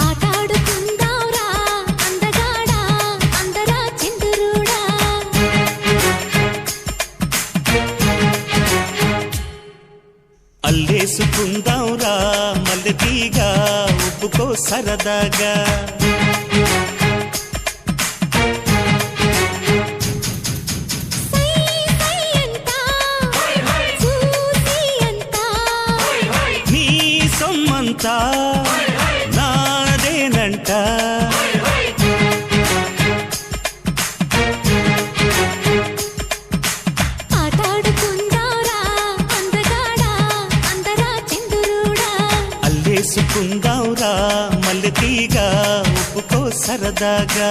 ఆటాడుకుందాంరా అందగాడా అందరా చిందురుడా అల్లేసుకుందాంరా మల్లెతీగా ఉప్పుకో సరదాగా నీ సొమ్మంతా నాదేనంట ఆటాడుకుందాంరా అందగాడా అందరా చిందురుడా అల్లేసుకుందాంరా మల్లెతీగా ఉప్పుకో సరదాగా